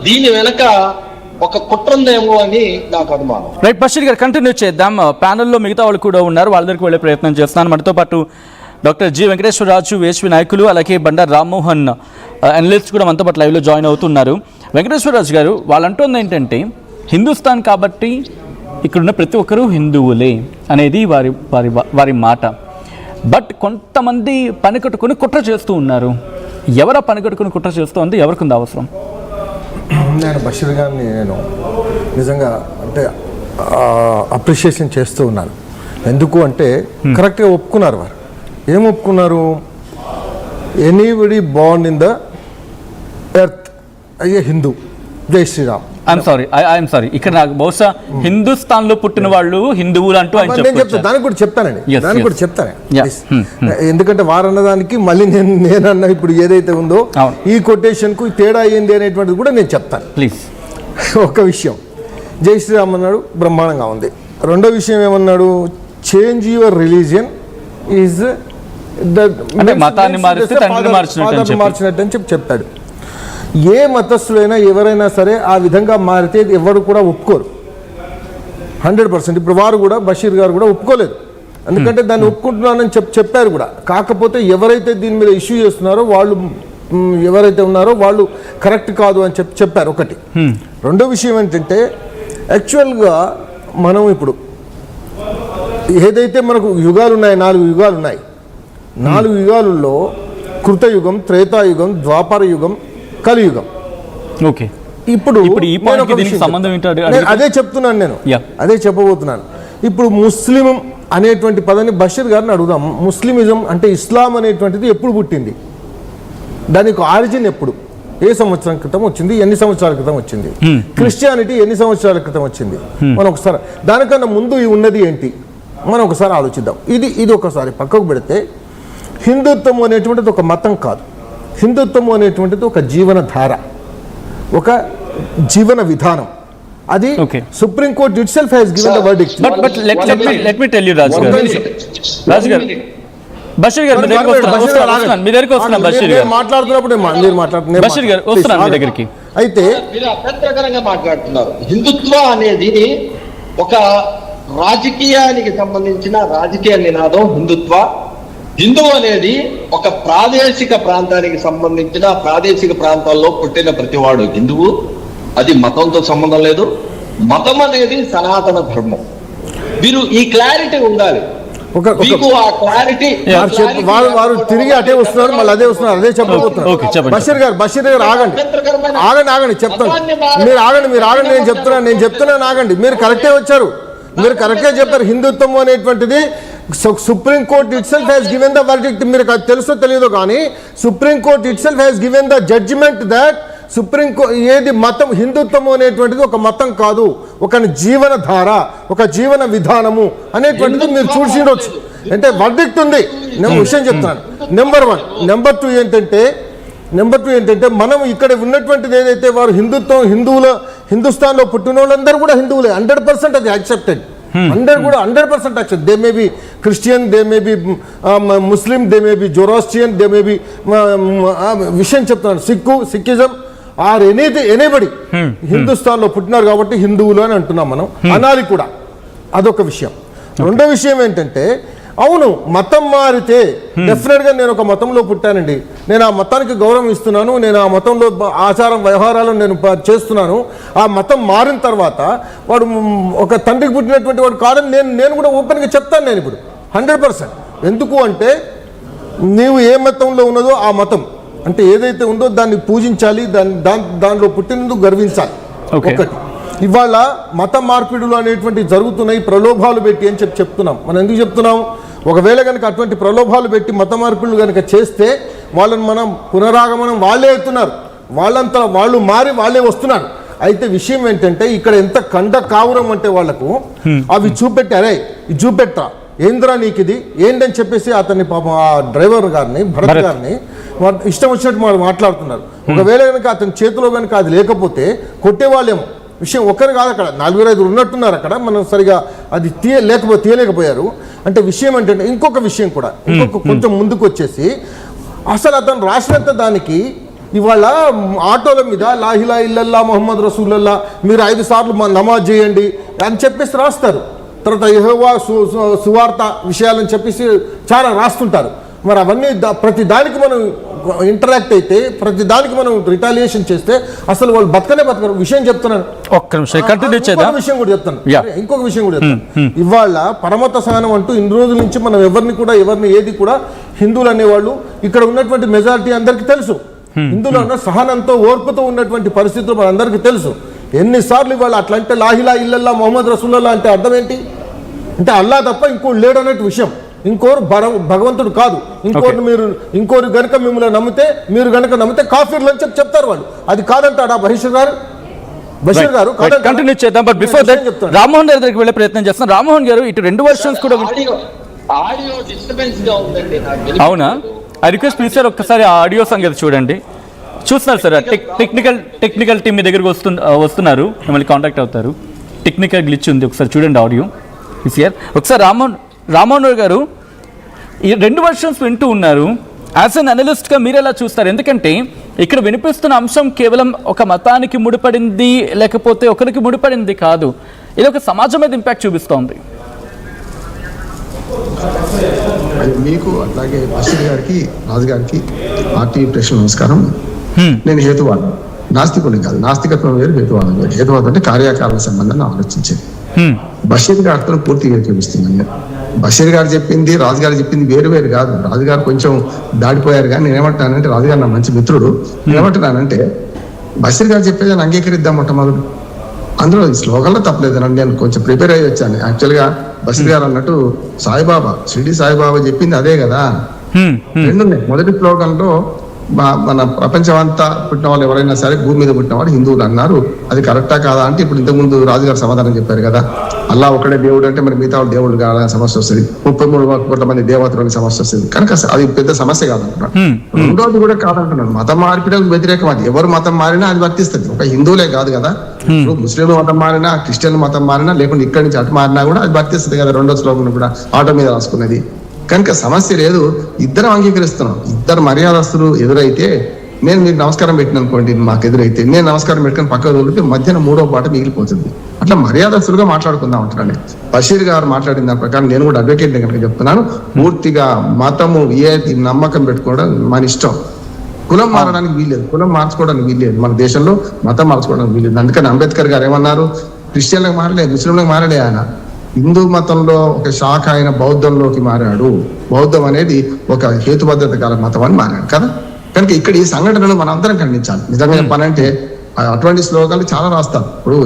దీని వెనక ఒక కుట్ర ఉందేమో అని నాకు అనుమానం. రైట్, బషీర్ గారు కంటిన్యూ చేద్దాం. ప్యానెల్లో మిగతా వాళ్ళు కూడా ఉన్నారు, వాళ్ళ దగ్గరికి వెళ్ళే ప్రయత్నం చేస్తాను. మనతో పాటు డాక్టర్ జి వెంకటేశ్వరరాజు, వేశ్వి నాయకులు, అలాగే బండారు రామ్మోహన్ అనలిస్ట్ కూడా మనతో పాటు లైవ్లో జాయిన్ అవుతున్నారు. వెంకటేశ్వరరాజు గారు, వాళ్ళు అంటుంది ఏంటంటే హిందుస్థాన్ కాబట్టి ఇక్కడున్న ప్రతి ఒక్కరూ హిందువులే అనేది వారి వారి వారి మాట. బట్ కొంతమంది పని కట్టుకుని కుట్ర చేస్తూ ఉన్నారు. ఎవరా పని కట్టుకుని కుట్ర చేస్తూ ఉంది, ఎవరికి ఉంది అవసరం? నేను బషీర్ గారిని నిజంగా అంటే అప్రిషియేషన్ చేస్తూ ఉన్నాను. ఎందుకు అంటే కరెక్ట్గా ఒప్పుకున్నారు. వారు ఏం ఒప్పుకున్నారు? Anybody Born in the earth అయ్యే హిందూ, జై శ్రీరామ్. ఐఎమ్ సారీ, ఇక్కడ నాకు బహుశా హిందుస్థాన్ లో పుట్టిన వాళ్ళు హిందువులు అంటూ దానికి కూడా చెప్తాను. ఎందుకంటే వారన్నదానికి మళ్ళీ నేనన్నా ఇప్పుడు ఏదైతే ఉందో ఈ కొటేషన్ కు తేడా ఏంది అనేటువంటిది కూడా నేను చెప్తాను. ప్లీజ్. ఒక విషయం, జై శ్రీరామ్ అన్నాడు, బ్రహ్మాండంగా ఉంది. రెండో విషయం ఏమన్నాడు? చేంజ్ యువర్ రిలీజియన్ ఈజ్ మతాన్ని మార్చినట్టు అని చెప్పాడు. ఏ మతస్థులైనా ఎవరైనా సరే ఆ విధంగా మారితే ఎవరు కూడా ఒప్పుకోరు 100%. ఇప్పుడు వారు కూడా, బషీర్ గారు కూడా ఒప్పుకోలేదు. ఎందుకంటే దాన్ని ఒప్పుకుంటున్నానని చెప్పారు కూడా. కాకపోతే ఎవరైతే దీని మీద ఇష్యూ చేస్తున్నారో వాళ్ళు, ఎవరైతే ఉన్నారో వాళ్ళు కరెక్ట్ కాదు అని చెప్పారు ఒకటి. రెండో విషయం ఏంటంటే యాక్చువల్గా మనం ఇప్పుడు ఏదైతే మనకు యుగాలు ఉన్నాయి, 4 యుగాలు ఉన్నాయి. 4 యుగాలలో కృతయుగం, త్రేతాయుగం, ద్వాపర యుగం, కలియుగం. ఓకే, ఇప్పుడు అదే చెప్తున్నాను, నేను అదే చెప్పబోతున్నాను. ఇప్పుడు ముస్లిం అనేటువంటి పదాన్ని బషీర్ గారిని అడుగుదాం. ముస్లిమిజం అంటే ఇస్లాం అనేటువంటిది ఎప్పుడు పుట్టింది? దానికి ఆరిజిన్ ఎప్పుడు, ఏ సంవత్సరం క్రితం వచ్చింది, ఎన్ని సంవత్సరాల క్రితం వచ్చింది? క్రిస్టియానిటీ ఎన్ని సంవత్సరాల క్రితం వచ్చింది? మనం ఒకసారి దానికన్నా ముందు ఉన్నది ఏంటి మనం ఒకసారి ఆలోచిద్దాం. ఇది ఒకసారి పక్కకు పెడితే, హిందుత్వం అనేటువంటిది ఒక మతం కాదు. హిందుత్వం అనేటువంటిది ఒక జీవనధార, ఒక జీవన విధానం. అది supreme court it self has given the verdict. But let me tell you Raj గారు, బషీర్ గారు మీ దగ్గరికి వస్తున్నా. బషీర్ గారు మాట్లాడుతున్నప్పుడు మీరు మాట్లాడుతున్నారు. బషీర్ గారు వస్తున్నారు మీ దగ్గరికి. అయితే మీరు అభ్యంతరకరంగా మాట్లాడుతున్నారు. హిందుత్వ అనేది ఒక రాజకీయానికి సంబంధించిన రాజకీయ నినాదం హిందుత్వ. హిందువు అనేది ఒక ప్రాదేశిక ప్రాంతానికి సంబంధించిన, ప్రాదేశిక ప్రాంతాల్లో పుట్టిన ప్రతివాడు హిందువు. అది మతంతో సంబంధం లేదు. మతం అనేది సనాతన ధర్మం. మీరు ఈ క్లారిటీ ఉండాలి. మీకు ఆ క్లారిటీ వారు తిరిగి అటే వస్తున్నారు, మళ్ళీ అదే వస్తున్నారు, అదే చెప్పబోతున్నారు. బషీర్ గారు ఆగండి చెప్తాను. మీరు ఆగండి, నేను చెప్తున్నాను ఆగండి. మీరు కరెక్టే వచ్చారు, మీరు కరెక్ట్గా చెప్పారు. హిందుత్వం అనేటువంటిది supreme court itself has given the verdict. మీరు తెలుసో తెలియదో కానీ supreme court itself has given the judgement that supreme court ఏది మతం, హిందుత్వం అనేటువంటిది ఒక మతం కాదు, ఒక జీవనధార, ఒక జీవన విధానము అనేటువంటిది మీరు చూసిండొచ్చు. అంటే వర్డిక్ట్ ఉంది. నేను విషయం చెప్తున్నాను. నెంబర్ 1. నెంబర్ 2 ఏంటంటే మనం ఇక్కడ ఉన్నటువంటిది ఏదైతే వారు హిందుస్థాన్లో పుట్టిన వాళ్ళందరూ కూడా హిందువులే. 100% అది accepted. 100% accept. They may be Christian, they may be Muslim, they may be Zoroastrian, they may be విషయం చెప్తున్నాను, సిక్కిజం ఆర్ ఎనీబడి హిందుస్థాన్ లో పుట్టినారు కాబట్టి హిందువులు అని అంటున్నాం మనం. అనాలి కూడా, అదొక విషయం. రెండో విషయం ఏంటంటే, అవును మతం మారితే డెఫినెట్ గా నేను ఒక మతంలో పుట్టానండి, నేను ఆ మతానికి గౌరవం ఇస్తున్నాను, నేను ఆ మతంలో ఆచారం వ్యవహారాలను నేను చేస్తున్నాను. ఆ మతం మారిన తర్వాత వాడు ఒక తండ్రికి పుట్టినటువంటి వాడు కాదని నేను కూడా ఓపెన్గా చెప్తాను. నేను ఇప్పుడు 100%. ఎందుకు అంటే నీవు ఏ మతంలో ఉన్నదో ఆ మతం అంటే ఏదైతే ఉందో దాన్ని పూజించాలి, దానిలో పుట్టినందుకు గర్వించాలి. ఒకటి. ఇవాళ మత మార్పిడులు అనేటువంటి జరుగుతున్నాయి, ప్రలోభాలు పెట్టి అని చెప్తున్నాం. మనం ఎందుకు చెప్తున్నాం? ఒకవేళ కనుక అటువంటి ప్రలోభాలు పెట్టి మత మార్పులు కనుక చేస్తే వాళ్ళని మనం పునరాగమనం వాళ్ళే అవుతున్నారు, వాళ్ళంతా వాళ్ళు మారి వాళ్ళే వస్తున్నారు. అయితే విషయం ఏంటంటే ఇక్కడ ఎంత కండ కావురం అంటే వాళ్లకు అవి చూపెట్టి, అరే ఇది చూపెట్టా ఏంద్రా నీకు ఇది ఏంటని చెప్పేసి అతన్ని పాపం ఆ డ్రైవర్ గారిని, భరత్ గారిని ఇష్టం వచ్చినట్టు మాట్లాడుతున్నారు. ఒకవేళ కనుక అతని చేతిలో కనుక అది లేకపోతే కొట్టేవాళ్ళేమో. విషయం ఒకరు కాదు, అక్కడ 4-5 ఉన్నట్టున్నారు అక్కడ. మనం సరిగా అది తీయలేకపోయారు. అంటే విషయం ఏంటంటే ఇంకొక విషయం కూడా, కొంచెం ముందుకు వచ్చేసి అసలు అతను రాసినంత దానికి ఇవాళ ఆటోల మీద లాహిలా ఇల్లల్లా మొహమ్మద్ రసూలల్లా మీరు 5 సార్లు నమాజ్ చేయండి అని చెప్పేసి రాస్తారు. తర్వాత యెహోవా సువార్త విషయాలని చెప్పేసి చాలా రాస్తుంటారు. మరి అవన్నీ ప్రతి దానికి మనం ఇంటరాక్ట్ అయితే, ప్రతి దానికి మనం రిటాలియేషన్ చేస్తే అసలు వాళ్ళు బతకరు. విషయం చెప్తున్నాను, ఒక్క నిమిషం కంటిన్యూ చేద్దాం. విషయం కూడా చెప్తాను, ఇంకొక విషయం కూడా చెప్తాను. ఇవాళ పరమత సహనం అంటూ ఇన్ని రోజుల నుంచి మనం ఎవరిని ఏది కూడా హిందువులు అనేవాళ్ళు ఇక్కడ ఉన్నటువంటి మెజారిటీ అందరికీ తెలుసు. హిందువులు ఉన్న సహనంతో ఓర్పుతో ఉన్నటువంటి పరిస్థితులు మన అందరికీ తెలుసు. ఎన్నిసార్లు ఇవాళ అట్లా అంటే లాహిలా ఇల్లల్లా మొహమ్మద్ రసూలల్లా అంటే అర్థం ఏంటి? అంటే అల్లా తప్ప ఇంకోటి లేడు అన్నట్టు విషయం. ఇంకోరు భగవంతుడు కాదు. ఇంకోరు గనుక మిమ్మల్ని నమ్మితే కాఫీర్లు అని చెప్తారు వాళ్ళు. అది కాదంటాడా బషీర్ గారు? కంటిన్యూ చేద్దాం. బట్ బిఫోర్ దట్ రామ్మోహన్ గారి దగ్గరికి వెళ్ళే ప్రయత్నం చేస్తాం. రామ్మోహన్ గారు, ఇటు 2 వర్షన్స్ కూడా ఆడియో డిస్టర్బెన్స్ గా ఉందండి. అవునా? ఐ రిక్వెస్ట్ ప్లీజ్ సార్ ఒక్కసారి ఆ ఆడియో సంగతి చూడండి. చూస్తున్నారు సార్, టెక్నికల్ టీమ్ మీ దగ్గరకు వస్తున్నారు, మిమ్మల్ని కాంటాక్ట్ అవుతారు. టెక్నికల్ గ్లిచ్ ఉంది, ఒకసారి చూడండి ఆడియో. ఒకసారి రామ్మోహన్ గారు, ఈ 2 వర్షన్స్ వింటూ ఉన్నారు. యాజ్ అన్ అనలిస్ట్గా మీరు ఎలా చూస్తారు? ఎందుకంటే ఇక్కడ వినిపిస్తున్న అంశం కేవలం ఒక మతానికి ముడిపడింది లేకపోతే ఒకరికి ముడిపడింది కాదు, ఇది ఒక సమాజం మీద ఇంపాక్ట్ చూపిస్తోంది. మీకు అట్లాగే బషీర్ గారికి, రాజు గారికి, ఆర్టీ ప్రేక్షణ నమస్కారం. నేను హేతువాదం, నాస్తికుని కాదు. నాస్తికత్వం వేరు, హేతువాదం వేరు. హేతువాదం అంటే కార్యకారణ సంబంధాన్ని ఆలోచించేది. బషీర్ గారితో పూర్తిగా చూపిస్తున్నాను. బషీర్ గారు చెప్పింది, రాజు గారు చెప్పింది వేరు వేరు కాదు. రాజు గారు కొంచెం దాడిపోయారు, కానీ నేనేమంటానంటే, రాజు గారు నా మంచి మిత్రుడు, నేనేమంటున్నానంటే బషీర్ గారు చెప్పేది నేను అంగీకరిద్దాం మొట్టమొదటి. అందులో ఈ శ్లోకంలో తప్పలేదనండి, నేను కొంచెం ప్రిపేర్ అయ్యి వచ్చాను. యాక్చువల్గా బషీర్ గారు అన్నట్టు సాయిబాబా, షిరిడి సాయిబాబా చెప్పింది అదే కదా. 2 ఉన్నాయి. మొదటి శ్లోకంలో మన ప్రపంచం అంతా పుట్టిన వాళ్ళు ఎవరైనా సరే భూమి మీద పుట్టిన వాళ్ళు హిందువులు అన్నారు. అది కరెక్టా కాదా అంటే, ఇప్పుడు ఇంతకుముందు రాజుగారు సమాధానం చెప్పారు కదా, అల్లా ఒకడే దేవుడు అంటే మరి మిగతా వాళ్ళు దేవుడు కావాలని సమస్య వస్తుంది. 33 కోట్ల మంది దేవతలని సమస్య వస్తుంది. కనుక అది పెద్ద సమస్య కాదంటున్నాను. రెండోది కూడా కాదంటున్నాను, మతం మార్పిడకు వ్యతిరేకం. అది ఎవరు మతం మారినా అది వర్తిస్తుంది. ఒక హిందువులే కాదు కదా, ముస్లింలు మతం మారినా, క్రిస్టియన్ మతం మారినా, లేకుంటే ఇక్కడి నుంచి అటు మారినా కూడా అది వర్తిస్తుంది కదా. 2వ శ్లోకం కూడా ఆటో మీద రాసుకున్నది. కనుక సమస్య లేదు, ఇద్దరం అంగీకరిస్తున్నాం. ఇద్దరు మర్యాదస్తులు ఎదురైతే, నేను మీకు నమస్కారం పెట్టిన అనుకోండి, మాకు ఎదురైతే నేను నమస్కారం పెట్టుకుని పక్క వదిలితే మధ్యన 3వ పాట మిగిలిపోతుంది. అట్లా మర్యాదస్తులుగా మాట్లాడుకుందాం అంటున్నాను. బషీర్ గారు మాట్లాడిన దాని ప్రకారం నేను కూడా అడ్వకేట్ కనుక చెప్తున్నాను, పూర్తిగా మతము ఏది నమ్మకం పెట్టుకోవడం మన ఇష్టం. కులం మారడానికి వీల్లేదు, కులం మార్చుకోవడానికి వీల్లేదు. మన దేశంలో మతం మార్చుకోవడానికి వీల్లేదు. అందుకని అంబేద్కర్ గారు ఏమన్నారు, క్రిస్టియన్లకు మారలే, ముస్లింలకు మారలే, ఆయన హిందూ మతంలో ఒక శాఖ అయిన బౌద్ధంలోకి మారాడు. బౌద్ధం అనేది ఒక హేతుబద్ధత గల మతం అని మారాడు కదా. కనుక ఇక్కడ ఈ సంఘటనను మనం అందరం ఖండించాలి. నిజంగా చెప్పాలంటే అటువంటి శ్లోకాలు చాలా రాస్తారు. ఇప్పుడు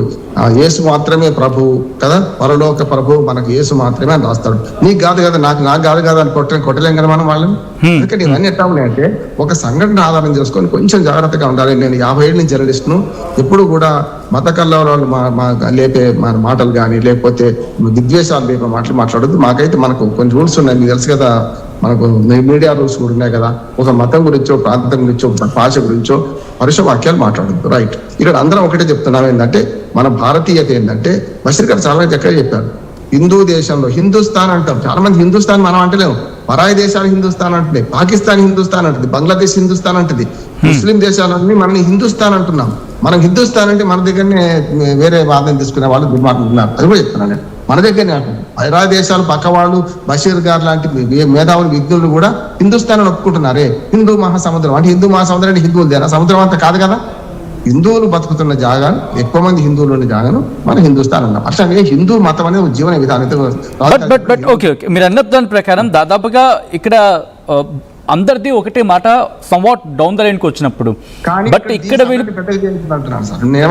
యేసు మాత్రమే ప్రభు కదా, పరలోక ప్రభు మనకు యేసు మాత్రమే అని రాస్తాడు. నీకు కాదు కదా, నాకు కాదు కదా అని కొట్టలేం కదా మనం వాళ్ళని. అందుకని ఇవన్నీ ఎట్లా ఉన్నాయంటే, ఒక సంఘటన ఆధారం చేసుకొని కొంచెం జాగ్రత్తగా ఉండాలి. నేను 50 ఏళ్ళ నుంచి జర్నలిస్ట్ను, ఎప్పుడు కూడా మత కల్లోలాలు లేపే మాటలు కానీ, లేకపోతే విద్వేషాలు లేపే మాటలు మాట్లాడద్దు. మనకు కొన్ని రూల్స్ ఉన్నాయి, మీకు తెలుసు కదా, మనకు మీడియా రూల్స్ కూడా ఉన్నాయి కదా. ఒక మతం గురించో, ప్రాంతం గురించో, భాష గురించో పరుష వాక్యాలు మాట్లాడద్దు. రైట్. ఇక్కడ అందరం ఒకటే చెప్తున్నాం ఏంటంటే, మన భారతీయత ఏంటంటే, బషీర్ గారు చాలా చక్కగా చెప్పారు. హిందూ దేశంలో హిందుస్థాన్ అంటాం, చాలా మంది హిందుస్థాన్ మనం అంటలేము. పరాయి దేశాలు హిందుస్థాన్ అంటుంది, పాకిస్తాన్ హిందుస్థాన్ అంటుంది, బంగ్లాదేశ్ హిందుస్థాన్ అంటుంది, ముస్లిం దేశాలన్నీ మనని హిందుస్థాన్ అంటున్నాం. మనం హిందుస్థాన్ అంటే మన దగ్గరనే వేరే వాదన తీసుకునే వాళ్ళు దుర్మార్గులు. అది కూడా చెప్తున్నాను నేను, మన దగ్గరనే అంటున్నాం. పరాయి దేశాలు పక్క వాళ్ళు, బషీర్ గారు లాంటి మేధావులు, విజ్ఞులు కూడా హిందుస్థాన్ ఒప్పుకుంటున్నారే. హిందూ మహాసముద్రం అంటే, హిందూ మహాసముద్రం అంటే హిందువులదేనా? సముద్రం అంతా కాదు కదా. హిందువులు బతుకుతున్న జాగాను, ఎక్కువ మంది హిందువులు ఉన్న జాగాను మన హిందుస్థాన్ అన్నాం. అట్లాగే హిందూ మతం అనేది జీవన విధానం. ఓకే, మీరు అన్న దాని ప్రకారం దాదాపుగా ఇక్కడ అందరిది ఒకటే మాట, సమ్వాట్ డౌన్ ద లైన్కి వచ్చినప్పుడు, బట్ ఇక్కడ